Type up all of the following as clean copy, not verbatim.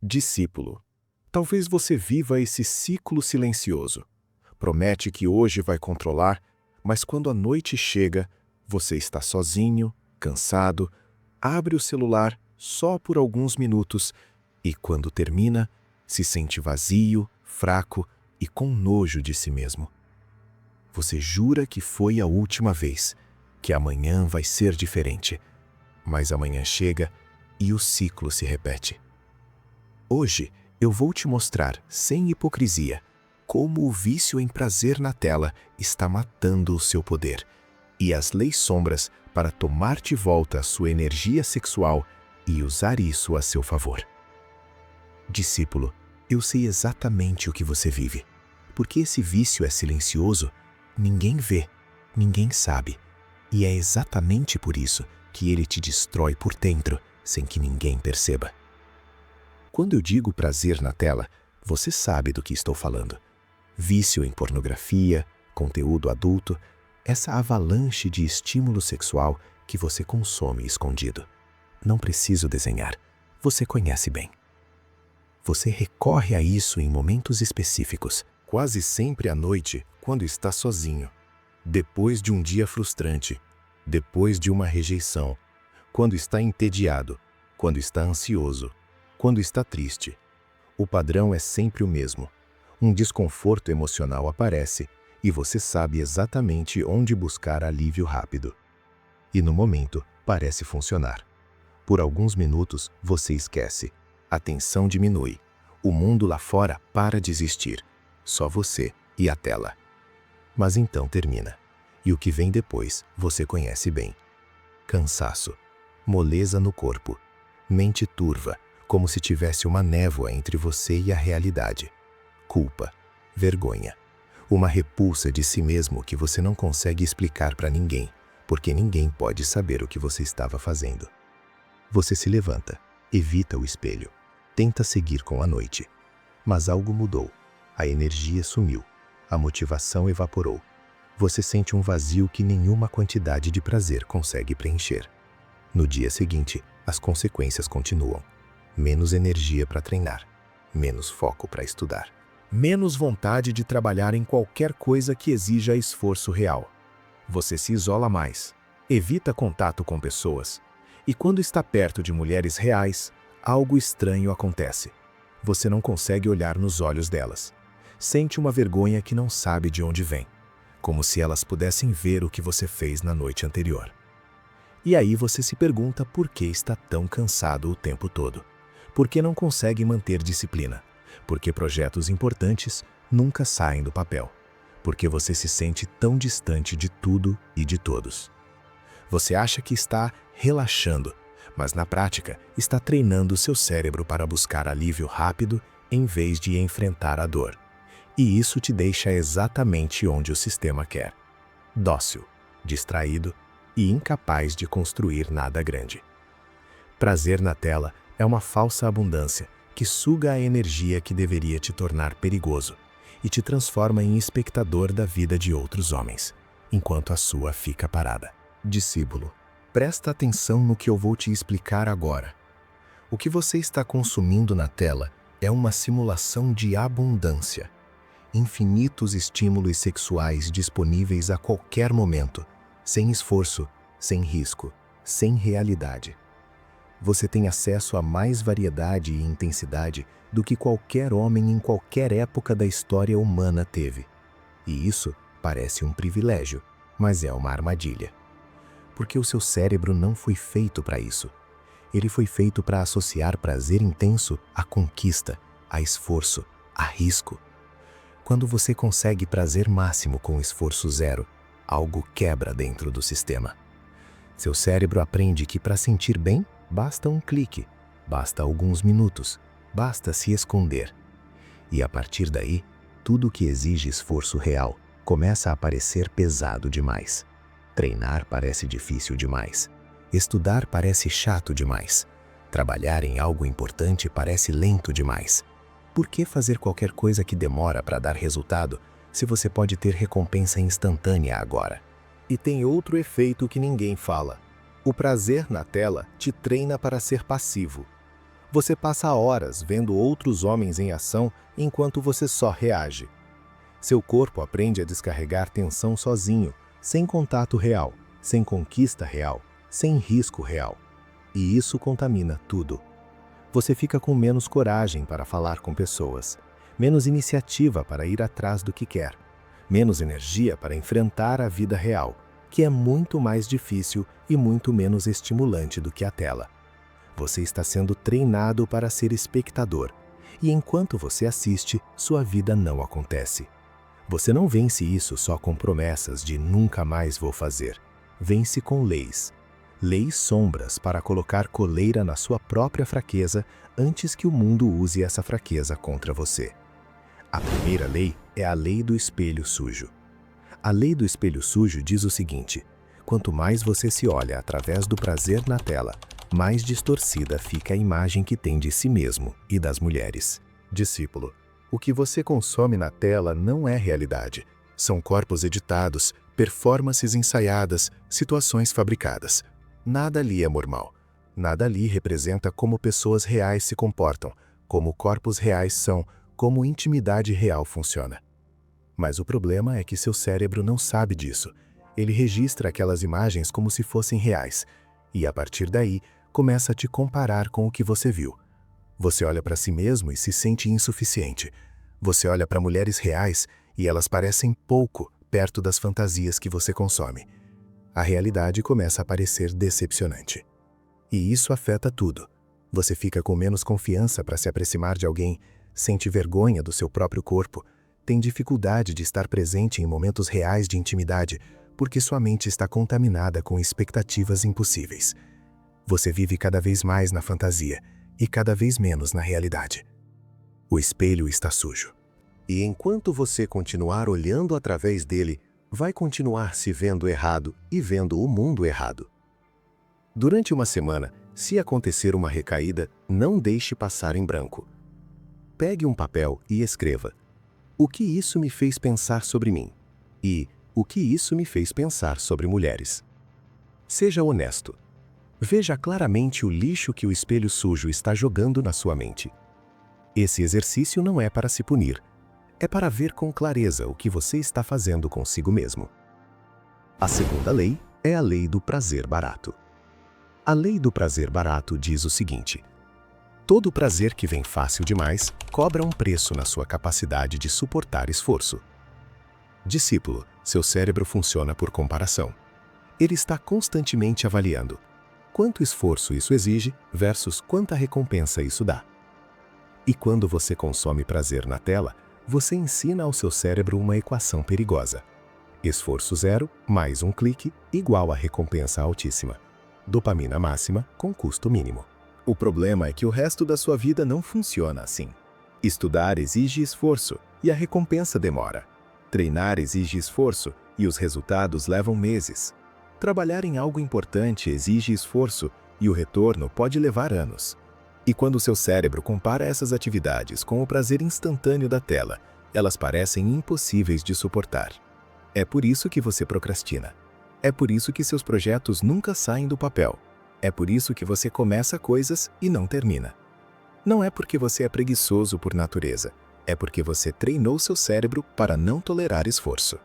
Discípulo, talvez você viva esse ciclo silencioso. Promete que hoje vai controlar, mas quando a noite chega, você está sozinho, cansado, abre o celular só por alguns minutos e, quando termina, se sente vazio, fraco e com nojo de si mesmo. Você jura que foi a última vez, que amanhã vai ser diferente, mas amanhã chega e o ciclo se repete. Hoje eu vou te mostrar, sem hipocrisia, como o vício em prazer na tela está matando o seu poder e as leis sombras para tomar de volta a sua energia sexual e usar isso a seu favor. Discípulo, eu sei exatamente o que você vive, porque esse vício é silencioso, ninguém vê, ninguém sabe, e é exatamente por isso que ele te destrói por dentro, sem que ninguém perceba. Quando eu digo prazer na tela, você sabe do que estou falando. Vício em pornografia, conteúdo adulto, essa avalanche de estímulo sexual que você consome escondido. Não preciso desenhar, você conhece bem. Você recorre a isso em momentos específicos, quase sempre à noite, quando está sozinho, depois de um dia frustrante, depois de uma rejeição, quando está entediado, quando está ansioso, quando está triste. O padrão é sempre o mesmo. Um desconforto emocional aparece e você sabe exatamente onde buscar alívio rápido. E no momento, parece funcionar. Por alguns minutos, você esquece. A tensão diminui. O mundo lá fora para de existir. Só você e a tela. Mas então termina. E o que vem depois, você conhece bem. Cansaço. Moleza no corpo. Mente turva, como se tivesse uma névoa entre você e a realidade. Culpa, vergonha, uma repulsa de si mesmo que você não consegue explicar para ninguém, porque ninguém pode saber o que você estava fazendo. Você se levanta, evita o espelho, tenta seguir com a noite. Mas algo mudou, a energia sumiu, a motivação evaporou. Você sente um vazio que nenhuma quantidade de prazer consegue preencher. No dia seguinte, as consequências continuam. Menos energia para treinar, menos foco para estudar, menos vontade de trabalhar em qualquer coisa que exija esforço real. Você se isola mais, evita contato com pessoas, e quando está perto de mulheres reais, algo estranho acontece. Você não consegue olhar nos olhos delas. Sente uma vergonha que não sabe de onde vem, como se elas pudessem ver o que você fez na noite anterior. E aí você se pergunta por que está tão cansado o tempo todo. Por que não consegue manter disciplina? Porque projetos importantes nunca saem do papel. Porque você se sente tão distante de tudo e de todos. Você acha que está relaxando, mas na prática está treinando seu cérebro para buscar alívio rápido em vez de enfrentar a dor. E isso te deixa exatamente onde o sistema quer. Dócil, distraído e incapaz de construir nada grande. Prazer na tela é uma falsa abundância que suga a energia que deveria te tornar perigoso e te transforma em espectador da vida de outros homens, enquanto a sua fica parada. Discípulo, presta atenção no que eu vou te explicar agora. O que você está consumindo na tela é uma simulação de abundância. Infinitos estímulos sexuais disponíveis a qualquer momento, sem esforço, sem risco, sem realidade. Você tem acesso a mais variedade e intensidade do que qualquer homem em qualquer época da história humana teve. E isso parece um privilégio, mas é uma armadilha. Porque o seu cérebro não foi feito para isso. Ele foi feito para associar prazer intenso à conquista, a esforço, a risco. Quando você consegue prazer máximo com esforço zero, algo quebra dentro do sistema. Seu cérebro aprende que para sentir bem, basta um clique, basta alguns minutos, basta se esconder. E a partir daí, tudo que exige esforço real começa a parecer pesado demais. Treinar parece difícil demais. Estudar parece chato demais. Trabalhar em algo importante parece lento demais. Por que fazer qualquer coisa que demora para dar resultado se você pode ter recompensa instantânea agora? E tem outro efeito que ninguém fala. O prazer na tela te treina para ser passivo. Você passa horas vendo outros homens em ação enquanto você só reage. Seu corpo aprende a descarregar tensão sozinho, sem contato real, sem conquista real, sem risco real. E isso contamina tudo. Você fica com menos coragem para falar com pessoas, menos iniciativa para ir atrás do que quer, menos energia para enfrentar a vida real, que é muito mais difícil e muito menos estimulante do que a tela. Você está sendo treinado para ser espectador, e enquanto você assiste, sua vida não acontece. Você não vence isso só com promessas de nunca mais vou fazer. Vence com leis. Leis sombras para colocar coleira na sua própria fraqueza antes que o mundo use essa fraqueza contra você. A primeira lei é a lei do espelho sujo. A lei do espelho sujo diz o seguinte: quanto mais você se olha através do prazer na tela, mais distorcida fica a imagem que tem de si mesmo e das mulheres. Discípulo, o que você consome na tela não é realidade. São corpos editados, performances ensaiadas, situações fabricadas. Nada ali é normal. Nada ali representa como pessoas reais se comportam, como corpos reais são, como intimidade real funciona. Mas o problema é que seu cérebro não sabe disso. Ele registra aquelas imagens como se fossem reais, e a partir daí, começa a te comparar com o que você viu. Você olha para si mesmo e se sente insuficiente. Você olha para mulheres reais e elas parecem pouco perto das fantasias que você consome. A realidade começa a parecer decepcionante. E isso afeta tudo. Você fica com menos confiança para se aproximar de alguém, sente vergonha do seu próprio corpo, tem dificuldade de estar presente em momentos reais de intimidade, porque sua mente está contaminada com expectativas impossíveis. Você vive cada vez mais na fantasia e cada vez menos na realidade. O espelho está sujo. E enquanto você continuar olhando através dele, vai continuar se vendo errado e vendo o mundo errado. Durante uma semana, se acontecer uma recaída, não deixe passar em branco. Pegue um papel e escreva: o que isso me fez pensar sobre mim? E o que isso me fez pensar sobre mulheres? Seja honesto. Veja claramente o lixo que o espelho sujo está jogando na sua mente. Esse exercício não é para se punir. É para ver com clareza o que você está fazendo consigo mesmo. A segunda lei é a lei do prazer barato. A lei do prazer barato diz o seguinte: todo prazer que vem fácil demais cobra um preço na sua capacidade de suportar esforço. Discípulo, seu cérebro funciona por comparação. Ele está constantemente avaliando quanto esforço isso exige versus quanta recompensa isso dá. E quando você consome prazer na tela, você ensina ao seu cérebro uma equação perigosa. Esforço zero mais um clique igual a recompensa altíssima. Dopamina máxima com custo mínimo. O problema é que o resto da sua vida não funciona assim. Estudar exige esforço e a recompensa demora. Treinar exige esforço e os resultados levam meses. Trabalhar em algo importante exige esforço e o retorno pode levar anos. E quando o seu cérebro compara essas atividades com o prazer instantâneo da tela, elas parecem impossíveis de suportar. É por isso que você procrastina. É por isso que seus projetos nunca saem do papel. É por isso que você começa coisas e não termina. Não é porque você é preguiçoso por natureza. É porque você treinou seu cérebro para não tolerar esforço.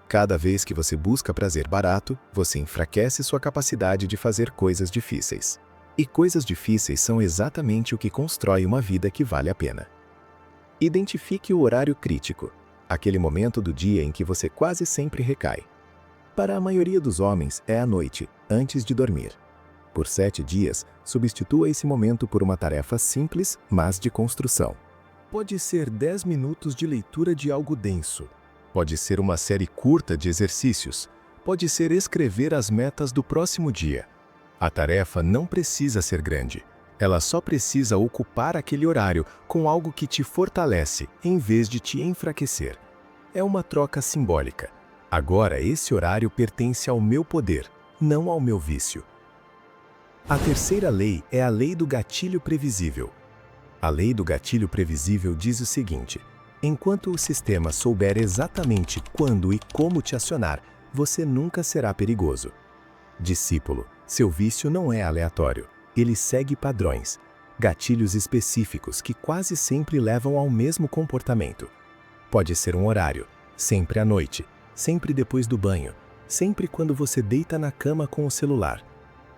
Cada vez que você busca prazer barato, você enfraquece sua capacidade de fazer coisas difíceis. E coisas difíceis são exatamente o que constrói uma vida que vale a pena. Identifique o horário crítico, aquele momento do dia em que você quase sempre recai. Para a maioria dos homens é à noite, antes de dormir. Por 7 dias, substitua esse momento por uma tarefa simples, mas de construção. Pode ser 10 minutos de leitura de algo denso. Pode ser uma série curta de exercícios. Pode ser escrever as metas do próximo dia. A tarefa não precisa ser grande. Ela só precisa ocupar aquele horário com algo que te fortalece, em vez de te enfraquecer. É uma troca simbólica. Agora esse horário pertence ao meu poder, não ao meu vício. A terceira lei é a lei do gatilho previsível. A lei do gatilho previsível diz o seguinte: enquanto o sistema souber exatamente quando e como te acionar, você nunca será perigoso. Discípulo, seu vício não é aleatório. Ele segue padrões. Gatilhos específicos que quase sempre levam ao mesmo comportamento. Pode ser um horário, sempre à noite, sempre depois do banho, sempre quando você deita na cama com o celular.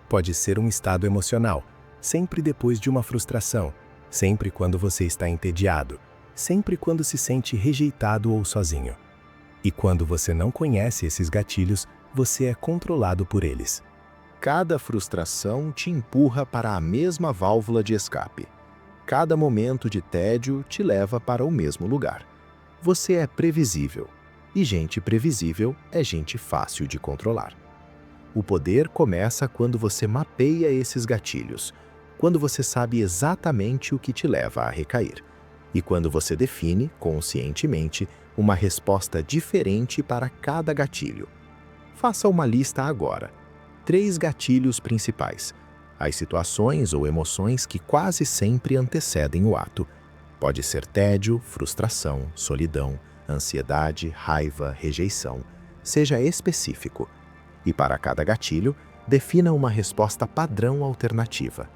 Pode ser um estado emocional, sempre depois de uma frustração, sempre quando você está entediado, sempre quando se sente rejeitado ou sozinho. E quando você não conhece esses gatilhos, você é controlado por eles. Cada frustração te empurra para a mesma válvula de escape. Cada momento de tédio te leva para o mesmo lugar. Você é previsível, e gente previsível é gente fácil de controlar. O poder começa quando você mapeia esses gatilhos, quando você sabe exatamente o que te leva a recair, e quando você define, conscientemente, uma resposta diferente para cada gatilho. Faça uma lista agora. 3 gatilhos principais. As situações ou emoções que quase sempre antecedem o ato. Pode ser tédio, frustração, solidão, ansiedade, raiva, rejeição. Seja específico. E para cada gatilho, defina uma resposta padrão alternativa.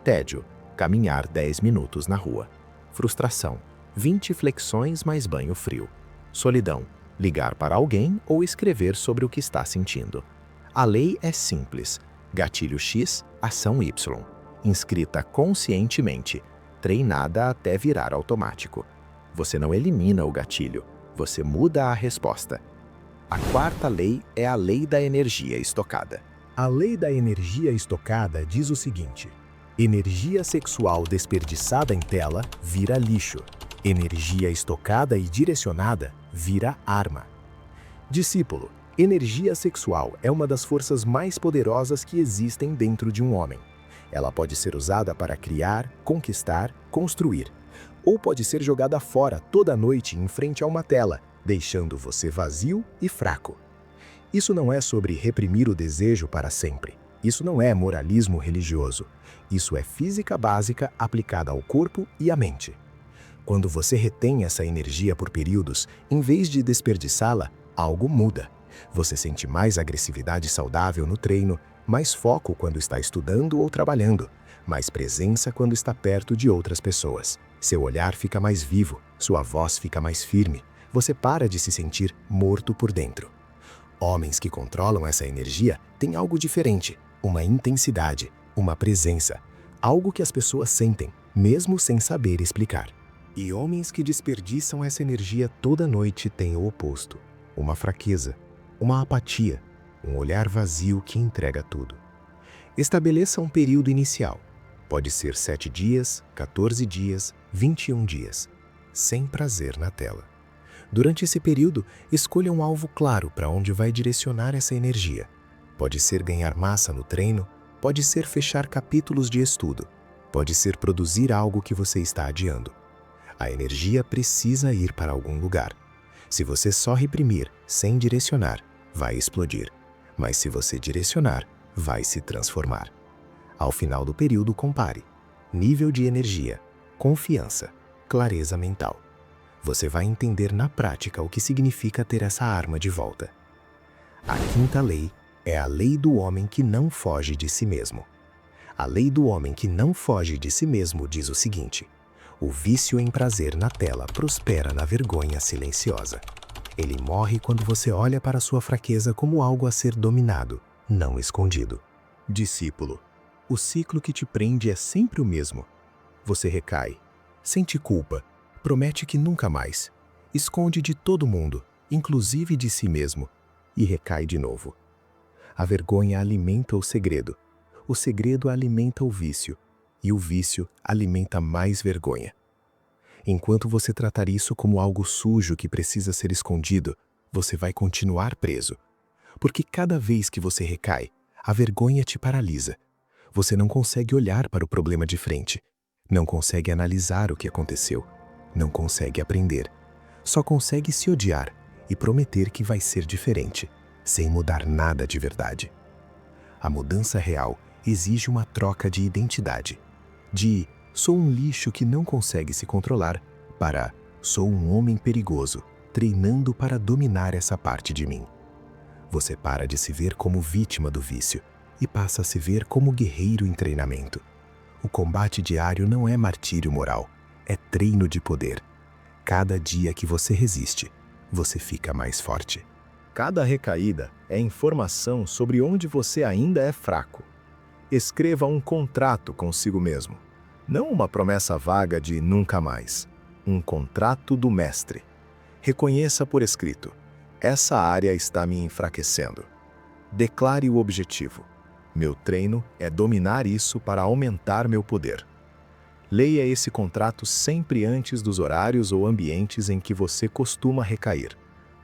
Tédio, caminhar 10 minutos na rua. Frustração, 20 flexões mais banho frio. Solidão, ligar para alguém ou escrever sobre o que está sentindo. A lei é simples. Gatilho X, ação Y. Inscrita conscientemente, treinada até virar automático. Você não elimina o gatilho, você muda a resposta. A 4ª lei é a lei da energia estocada. A lei da energia estocada diz o seguinte: energia sexual desperdiçada em tela vira lixo. Energia estocada e direcionada vira arma. Discípulo, energia sexual é uma das forças mais poderosas que existem dentro de um homem. Ela pode ser usada para criar, conquistar, construir. Ou pode ser jogada fora toda noite em frente a uma tela, deixando você vazio e fraco. Isso não é sobre reprimir o desejo para sempre. Isso não é moralismo religioso. Isso é física básica aplicada ao corpo e à mente. Quando você retém essa energia por períodos, em vez de desperdiçá-la, algo muda. Você sente mais agressividade saudável no treino, mais foco quando está estudando ou trabalhando, mais presença quando está perto de outras pessoas. Seu olhar fica mais vivo, sua voz fica mais firme. Você para de se sentir morto por dentro. Homens que controlam essa energia têm algo diferente, uma intensidade, uma presença, algo que as pessoas sentem, mesmo sem saber explicar. E homens que desperdiçam essa energia toda noite têm o oposto, uma fraqueza, uma apatia, um olhar vazio que entrega tudo. Estabeleça um período inicial. Pode ser 7 dias, 14 dias, 21 dias, sem prazer na tela. Durante esse período, escolha um alvo claro para onde vai direcionar essa energia. Pode ser ganhar massa no treino, pode ser fechar capítulos de estudo, pode ser produzir algo que você está adiando. A energia precisa ir para algum lugar. Se você só reprimir, sem direcionar, vai explodir. Mas se você direcionar, vai se transformar. Ao final do período, compare. Nível de energia, confiança, clareza mental. Você vai entender na prática o que significa ter essa arma de volta. A 5ª lei é a lei do homem que não foge de si mesmo. A lei do homem que não foge de si mesmo diz o seguinte: o vício em prazer na tela prospera na vergonha silenciosa. Ele morre quando você olha para sua fraqueza como algo a ser dominado, não escondido. Discípulo, o ciclo que te prende é sempre o mesmo. Você recai, sente culpa, promete que nunca mais, esconde de todo mundo, inclusive de si mesmo, e recai de novo. A vergonha alimenta o segredo alimenta o vício, e o vício alimenta mais vergonha. Enquanto você tratar isso como algo sujo que precisa ser escondido, você vai continuar preso. Porque cada vez que você recai, a vergonha te paralisa. Você não consegue olhar para o problema de frente, não consegue analisar o que aconteceu, não consegue aprender. Só consegue se odiar e prometer que vai ser diferente, sem mudar nada de verdade. A mudança real exige uma troca de identidade. De sou um lixo que não consegue se controlar para sou um homem perigoso, treinando para dominar essa parte de mim. Você para de se ver como vítima do vício e passa a se ver como guerreiro em treinamento. O combate diário não é martírio moral, é treino de poder. Cada dia que você resiste, você fica mais forte. Cada recaída é informação sobre onde você ainda é fraco. Escreva um contrato consigo mesmo. Não uma promessa vaga de nunca mais. Um contrato do mestre. Reconheça por escrito: essa área está me enfraquecendo. Declare o objetivo. Meu treino é dominar isso para aumentar meu poder. Leia esse contrato sempre antes dos horários ou ambientes em que você costuma recair.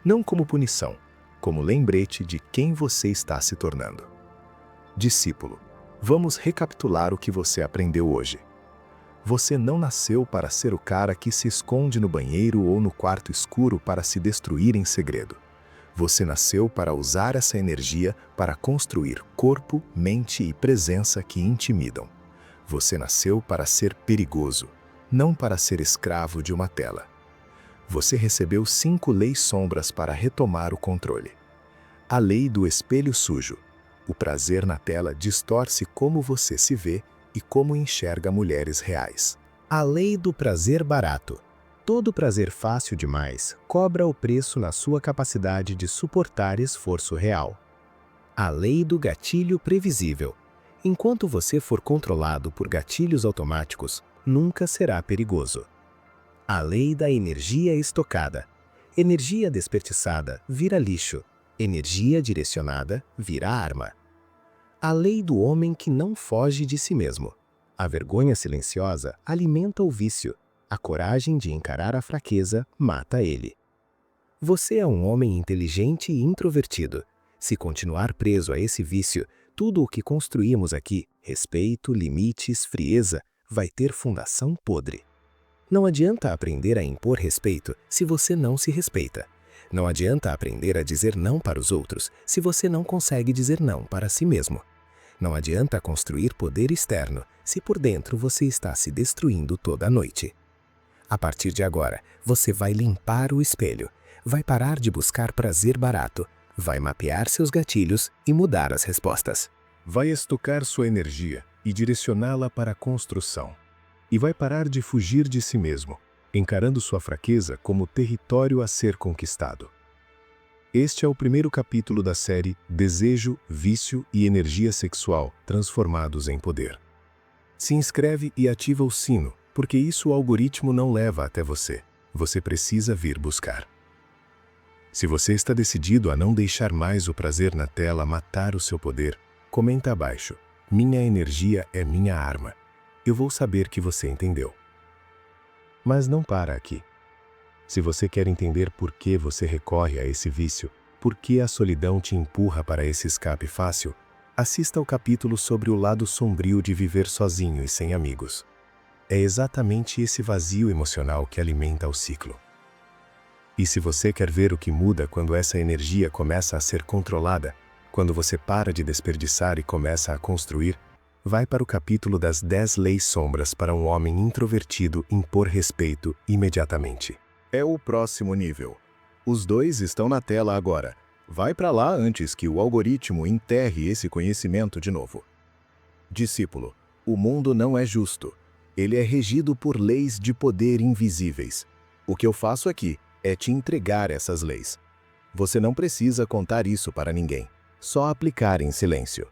Não como punição, como lembrete de quem você está se tornando. Discípulo, vamos recapitular o que você aprendeu hoje. Você não nasceu para ser o cara que se esconde no banheiro ou no quarto escuro para se destruir em segredo. Você nasceu para usar essa energia para construir corpo, mente e presença que intimidam. Você nasceu para ser perigoso, não para ser escravo de uma tela. Você recebeu 5 leis sombras para retomar o controle. A lei do espelho sujo. O prazer na tela distorce como você se vê e como enxerga mulheres reais. A lei do prazer barato. Todo prazer fácil demais cobra o preço na sua capacidade de suportar esforço real. A lei do gatilho previsível. Enquanto você for controlado por gatilhos automáticos, nunca será perigoso. A lei da energia estocada. Energia desperdiçada vira lixo. Energia direcionada vira arma. A lei do homem que não foge de si mesmo. A vergonha silenciosa alimenta o vício. A coragem de encarar a fraqueza mata ele. Você é um homem inteligente e introvertido. Se continuar preso a esse vício, tudo o que construímos aqui, respeito, limites, frieza, vai ter fundação podre. Não adianta aprender a impor respeito se você não se respeita. Não adianta aprender a dizer não para os outros se você não consegue dizer não para si mesmo. Não adianta construir poder externo se por dentro você está se destruindo toda noite. A partir de agora, você vai limpar o espelho, vai parar de buscar prazer barato, vai mapear seus gatilhos e mudar as respostas. Vai estocar sua energia e direcioná-la para a construção. E vai parar de fugir de si mesmo, encarando sua fraqueza como território a ser conquistado. Este é o primeiro capítulo da série Desejo, Vício e Energia Sexual Transformados em Poder. Se inscreve e ativa o sino, porque isso o algoritmo não leva até você. Você precisa vir buscar. Se você está decidido a não deixar mais o prazer na tela matar o seu poder, comenta abaixo: minha energia é minha arma. Eu vou saber que você entendeu. Mas não para aqui. Se você quer entender por que você recorre a esse vício, por que a solidão te empurra para esse escape fácil, assista ao capítulo sobre o lado sombrio de viver sozinho e sem amigos. É exatamente esse vazio emocional que alimenta o ciclo. E se você quer ver o que muda quando essa energia começa a ser controlada, quando você para de desperdiçar e começa a construir, vai para o capítulo das 10 leis sombras para um homem introvertido impor respeito imediatamente. É o próximo nível. Os 2 estão na tela agora. Vai para lá antes que o algoritmo enterre esse conhecimento de novo. Discípulo, o mundo não é justo. Ele é regido por leis de poder invisíveis. O que eu faço aqui é te entregar essas leis. Você não precisa contar isso para ninguém, só aplicar em silêncio.